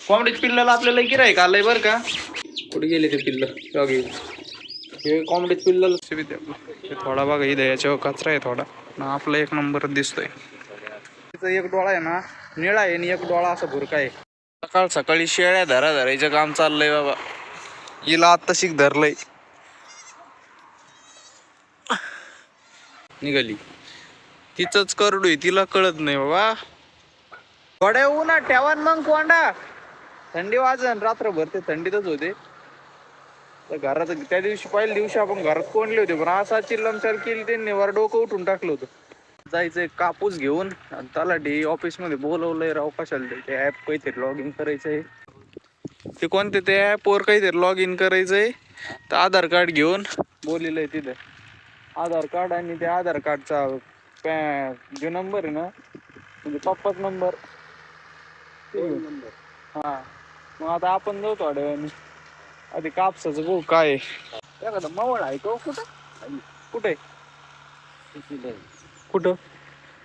कोंबडीच पिल्लाला आपल्याला गिराईक आलंय बरं का. कुठे गेले ते पिल्ल जागे. हे कोंबडीच पिल्लाला थोडा बघा इथं याच्यावर कचरा आहे थोडा ना आपला एक नंबर दिसतोय. तिचा एक डोळा आहे ना निळा आहे आणि एक डोळा असा भुरका आहे. सकाळ सकाळी शेळ्या धरायचं काम चाललंय बाबा. हिला आत्ता शिक धरलंय निघाली तिचंच करडू आहे तिला कळत नाही बाबा. थोड्या उन्हात ठेवा मग कोंडा थंडी वाजन रात्रभर ते थंडीतच होते. तर घरात त्या दिवशी पहिल्या दिवशी आपण घरात कोंडले होते पण असा चिल्लमचाल केली त्यांनी वर डोकं उठून टाकलं होतं. जायचंय कापूस घेऊन तलाठी ऑफिस मध्ये बोलवलंय राव कशाला ते ऍप काहीतरी लॉग इन करायचंय. ते कोणते ते ऍप वर काहीतरी लॉग इन करायचंय तर आधार कार्ड घेऊन बोलिलंय तिथे. आधार कार्ड आणि त्या आधार कार्डचा जो नंबर आहे ना म्हणजे पप्पाच नंबर. हा मग आता आपण जाऊ थोड्या वेळाने आधी कापसाचं बघू काय एखादा मवळ आहे तो कुठं कुठे कुठं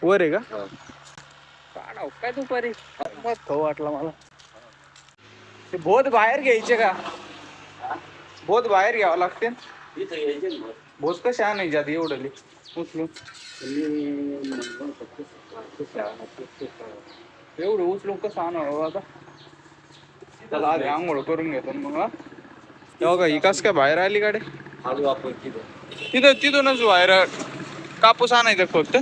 वर आहे का काढाव काय दुपारी मग खाऊ वाटला मला. ते बोध बाहेर घ्यायचे का बोध बाहेर घ्यावं लागते बोध कसे आणायचे आधी एवढं उचलून एवढं उचलून कसं आणावं आता. त्याला आधी आंघोळ करून घेतो मग बघा ही कस काय बाहेर आली गाडी तिथूनच बाहेर कापूस आणायचा फक्त.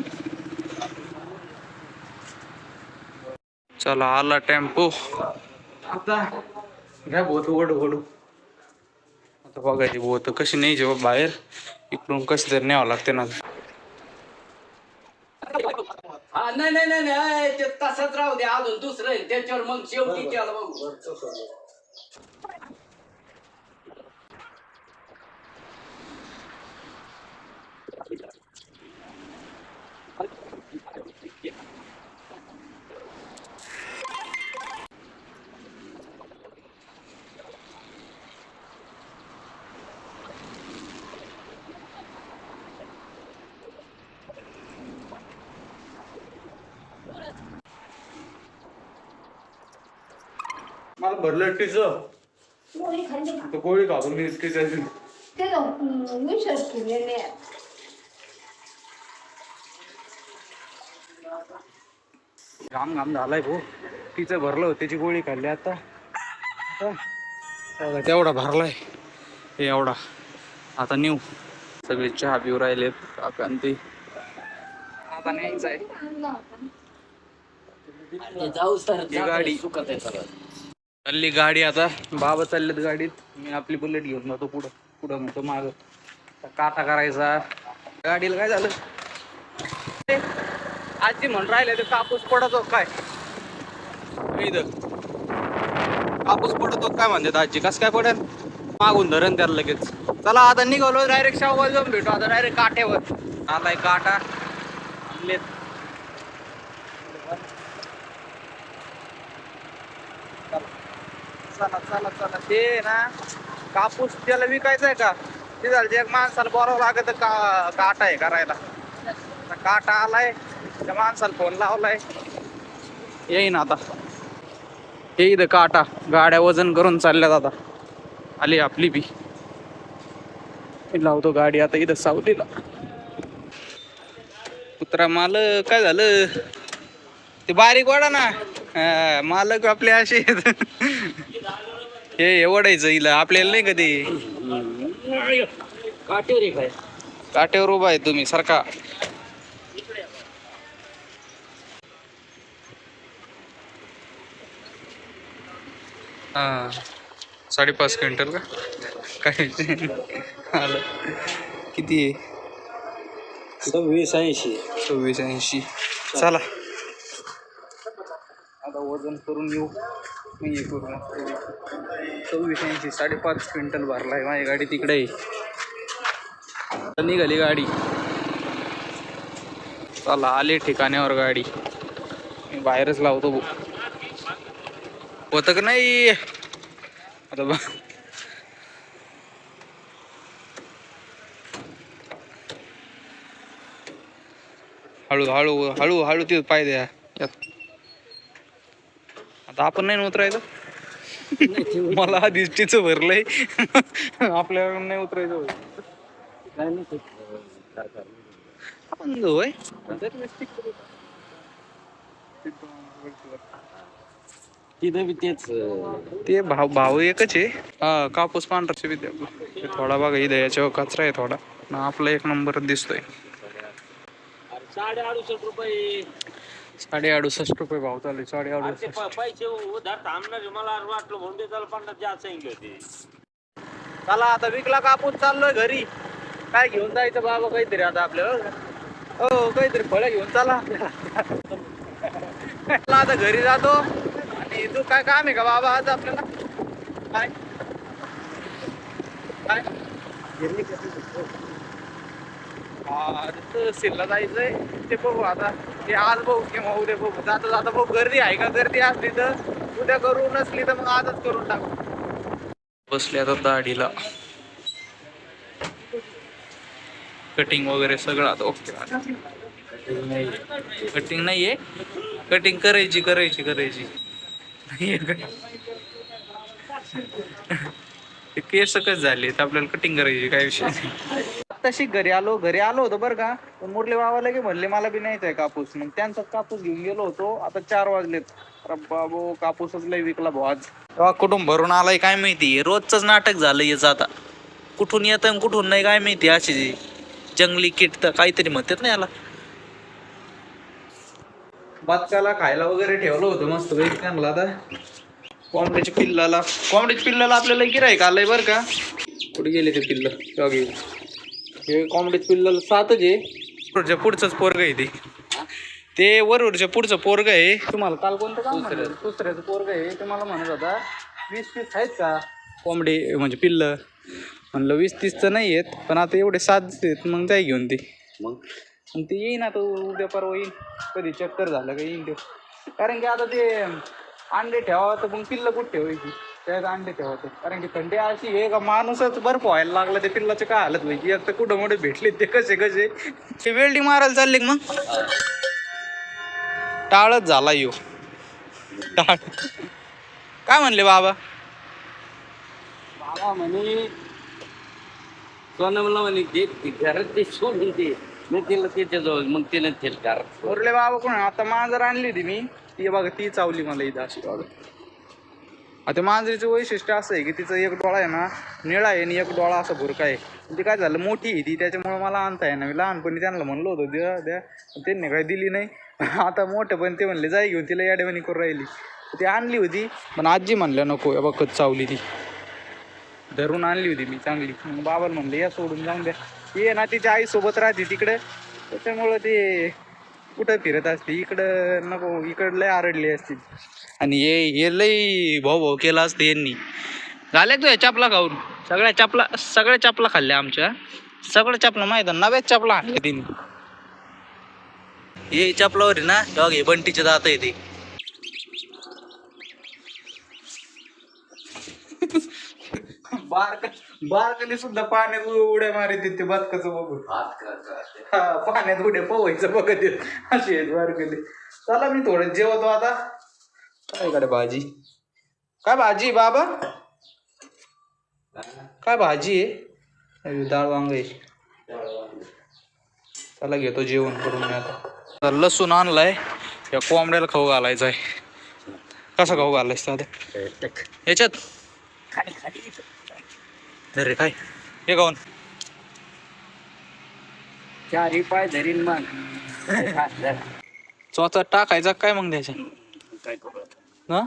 चला आला टेम्पो आता घ्या बोत ओढू ओढू. आता बघायची बोत कशी न्यायची बा बाहेर इकडून कशी तरी न्यावं लागते ना. नाही नाही नाही नाही ते तसंच राहू दे अजून दुसरं त्याच्यावर मग शेवटी त्याला बघू. मला भरलं टीच गोळी खाऊन मी घाम घाम झालाय भाऊ. तिचं भरलं त्याची गोळी खाल्ली आता तेवढा भरलाय एवढा. आता नेऊ सगळे चहा पिऊ राहिलेत काकांती आता न्यायचंय जाऊ सर गाडी सुखत आहे सगळं. चालली गाडी आता बाबा चाललेत गाडीत. मी आपली बुलेट घेऊन जातो पुढं पुढं म्हणतो माग काटा करायचा. गाडीला काय झालं आजी म्हणून राहिले ते कापूस पडतो काय इथं कापूस पडतो काय म्हणतात आजी कस काय पडेल मागून धरण त्याला लगेच. चला आता निघालो डायरेक्ट शाहूबाग जाऊन भेटू आता डायरेक्ट काट्यावर आलाय काटा आणलेत. चला चला चला ते ना कापूस त्याला विकायचा आहे का ते झालं एक माणसाला बोलावं लागत काटा आहे करायला. काटा आलाय त्या माणसाला फोन लावलाय येईन आता. हे इथं काटा गाड्या वजन करून चालल्यात आता आली आपली बी. लावतो गाडी आता इथं सावलीला. कुत्रा मालक काय झालं ते बारीक वाडा ना मालक आपले असे हे ओढायचं हिला आपल्याला नाही कधी काटेवर काय काट्यावर उभा आहे तुम्ही सारखा. हा 5.5 क्विंटल का काय आलं किती आहे 2680. चला आता वजन करून येऊ मी हे करू 2680 5.5 क्विंटल भरलाय माझी गाडी तिकडे निघाली गाडी. चला आले ठिकाण्यावर गाडी मी बाहेरच लावतो होतं का नाही आता हळू हळू हळू हळू तिथं पाय द्या आता आपण नाही उतरायचं नाही, ते होईल. मला आधीच टिच भरलंय. आपल्याला नाही उतरायचं होय. काय नाही ते, काय करणार. आपण जाऊ होय. तिथं बी तेच ते भाव भाव एकच आहे. हा कापूस पांढराचे विद्या थोडा बघा इथं याच्यावर कचरा आहे थोडा. ना आपला एक नंबर दिसतोय. 68 रुपये. 68.68 भाव चालू आहे. 68. पैसे उधार थांबणार मला वाटलं म्हणून ते त्याला 50 जास्त सांगितले होते. चला आता विकला कापूस चाललोय घरी. काय घेऊन जायचं बाबा काहीतरी आता आपल्याला. हो काहीतरी फळं घेऊन चला. चला आता घरी जातो. आणि तू काय काम आहे का बाबा आज आपल्याला? काय काय तहसीलला जायचंय. ते बघू आता. ते आज बघू किंवा उद्या बघू. जाता जाता बघू गर्दी आहे का. गर्दी असली तर उद्या करू, नसली तर मग आजच करून टाकू. बसले आता दाढीला. कटिंग वगैरे सगळं आता ओके. कटिंग नाहीये. कटिंग करायची. ते केस कस झाले तर आपल्याला कटिंग करायची काय विषय नाही. तशी घरी आलो होतो बरं का. पण मुरले बाबाला की म्हणले मला बी न्यायचा कापूस. मग त्यांचा कापूस घेऊन गेलो होतो. आता 4 वाजलेत. अरे बाबो कापूसच लय विकला भाऊ आज. तेव्हा कुठून भरून आलाय काय माहिती. रोजच नाटक झालं याचं आता. कुठून येत कुठून नाही काय माहिती. अशी जंगली किट तर काहीतरी म्हणतात ना याला. बच्चाला खायला वगैरे ठेवलं होतं मस्त पैकी त्यांना. आता कोंबड्याच्या पिल्लाला आपल्याला गिऱ्हाईक आलंय बरं का. कुठे गेले ते पिल्ल. हे कोंबड्याच्या पिल्लाला 7च आहे. पुढचंच पोरग आहे ते वरवरच्या पुढचं पोरग आहे. तुम्हाला काल कोणतं काम म्हणलं. दुसऱ्याचं पोरग आहे. ते मला म्हणत होता 20-30 आहेत का कोंबडे म्हणजे पिल्ल. म्हणलं 20-30 तर नाही आहेत. पण आता एवढे 7 आहेत. मग जाय घेऊन ते. मग ते येईन आता उद्या परवा येईन. कधी चक्कर झालं का येईन ते. कारण की आता ते अंडे ठेवावं तर मग पिल्ल कुठं ठेवायची. त्यात अंडे ठेवायचं. कारण की थंडी अशी आहे का माणूसच बर्फ व्हायला लागला. ते पिल्लाचे काय हालत व्हायची. आता कुठं मोठे भेटले ते कसे ते वेल्डिंग मारायला चालले मग. टाळच झाला यो. टाळ काय म्हणले बाबा म्हणे सोनमला म्हणे घरात ते सोडून ते मग तिला त्याच्याजवळ मग तिने तेल घरात. मुरले बाबा कोण आता मांजर आणली होती मी. ती बघा ती चावली मला इथं अशी काढून. आता मांजरीचं वैशिष्ट्य असं आहे की तिचा एक डोळा आहे ना निळा आहे आणि एक डोळा असा भुरका आहे. ती काय झालं मोठी आहे ती त्याच्यामुळे मला आणता आहे ना. मी लहानपणी त्यांना म्हणलो होतो द्या त्यांनी काही दिली नाही. आता मोठं पण ते म्हणले जाय घेऊन तिला याडेवानी करून राहिली. ती आणली होती पण आजी म्हणल्या नको बघ कच चावली ती. धरून आणली होती मी चांगली. मग बाबाला म्हणले या सोडून जाऊन द्या. ये ना तिच्या आईसोबत राहते तिकडे त्याच्यामुळं ते कुठं फिरत असते. इकडं नको इकडं लय आरडली असते. आणि हे लय भाऊ केला असतं यांनी. झाल्या तू चपला खाऊन. सगळ्या चपला खाल्ल्या आमच्या. सगळ्या चपला माहित नव्याच चपला आणल्या तिने. हे चपलावर आहे ना तेव्हा हे बंटीचे दात आहे ते. बारकली सुद्धा पाण्यात उड्या मारित ते बदकाचं बघून. पाण्यात उड्या पोवायचं बघत येत अशी आहेत बारकली. चला मी थोडं जेवतो आता. काय कडे भाजी काय भाजी बाबा काय भाजी आहे. डाळ वांग आहे. चला घेतो जेवण करून मी आता. लसूण आणलाय या कोंबड्याला खाऊ घालायचा आहे. कसा खाऊ घालायचा आता याच्यात अरे काय हे गाऊन 4 पाय धरीन मग चोचा टाकायचा काय मग द्यायचा काय करू ना.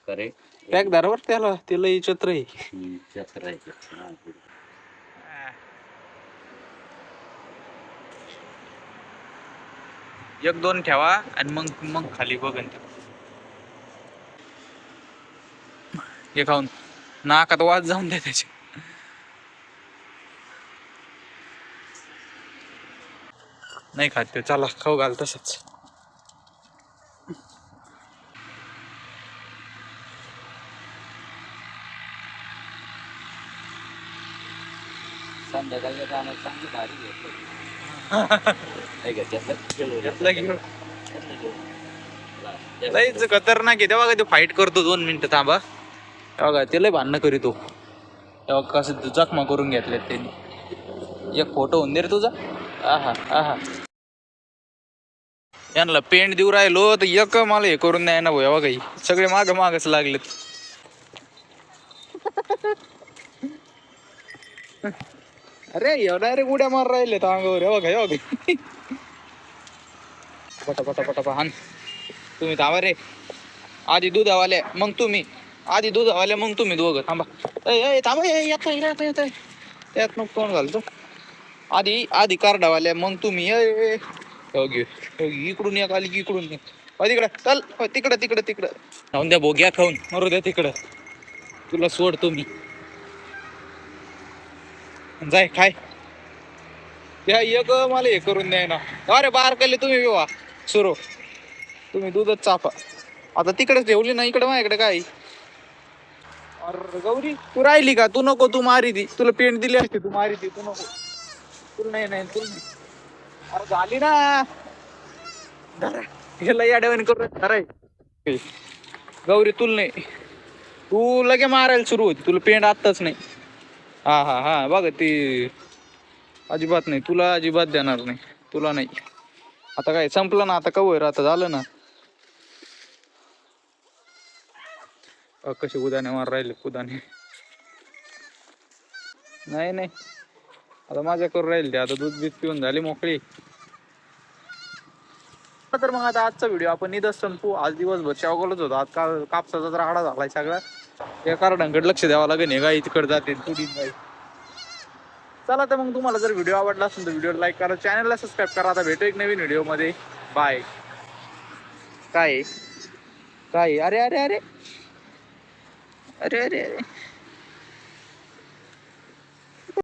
करे पॅक दारावर त्याला लई छत्र आहे. छत्र आहे. 1-2 ठेवा आणि मग खाली बघन हे खाऊन नाकात वाज जाऊन द्या त्याचे. नाही खात ते. चला खाऊ घाल तसंच. संध्याकाळच्या कामात चांगली भारी घेतलं. घेतलं घेऊन लयच खतरनाक आहे. तेव्हा ते फाईट करतो 2 मिनिटं थांबा. तेव्हा ते लय भांडणं करीतो. तेव्हा कसं जखमा करून घेतल्यात त्यांनी. एक फोटो होऊन दे रे तुझा. आहा आहा. यांना पेंट देऊ राहिलो तर एक मला हे करून द्याय ना भाऊ. काही सगळे माग मागच लागलेत. अरे एवढा रे उड्या मार राहिले अंगावर. पटा पटा पटा पहा. तुम्ही थांबा रे. आधी दुधावाले मग तुम्ही. आधी दुधावाले मग तुम्ही दोघं थांबा. थांबा येत त्यात मग कोण घालतो. आधी कार्डावाले मग तुम्ही. इकडून एक आली की इकडून एक. तिकडं चल. तिकडं जाऊन द्या भोग्या खाऊन मरू द्या तिकडं. तुला सोडतो मी. जाय खाय. त्या एक मला हे करून द्याय ना. अरे बाहेर केले तुम्ही विवाह सुरू. तुम्ही दूधच चापा. आता तिकडेच ठेवली ना. इकडे माझ्याकडे काय. अरे गौरी तू राहिली का. तू नको. तू मारी ती. तुला पेंट दिली असते. तू मारी ती. तू नको. तुला नाही तुला नाही. अरे झाली ना. याला याड्यावानी करून अरे गौरी तुला नाही. तू लगे मारायला सुरू होती. तुला पेंट आत्ताच नाही. हा बघ ती अजिबात नाही. तुला अजिबात देणार नाही. तुला नाही. आता काय संपलं ना. आता कवर आता झालं ना. कसे उदाने मार राहिले कुदाने. नाही आता माझ्या करून राहील ते. आता दूध बीत पिऊन झाली मोकळी. तर मग आता आजचा व्हिडिओ आपण निदर्श संपू. आज दिवसभर शेवगावलाच होतो. आज कापसाचा तर आडा झालाय सगळा. या कारणांकडे लक्ष द्यावं लागेल. हे गाई तिकडे जाते तुडी गाई. चला तर मग तुम्हाला जर व्हिडिओ आवडला असेल तर व्हिडिओ लाईक करा. चॅनलला सबस्क्राईब करा. आता भेटू एक नवीन व्हिडिओ मध्ये. बाय. काय अरे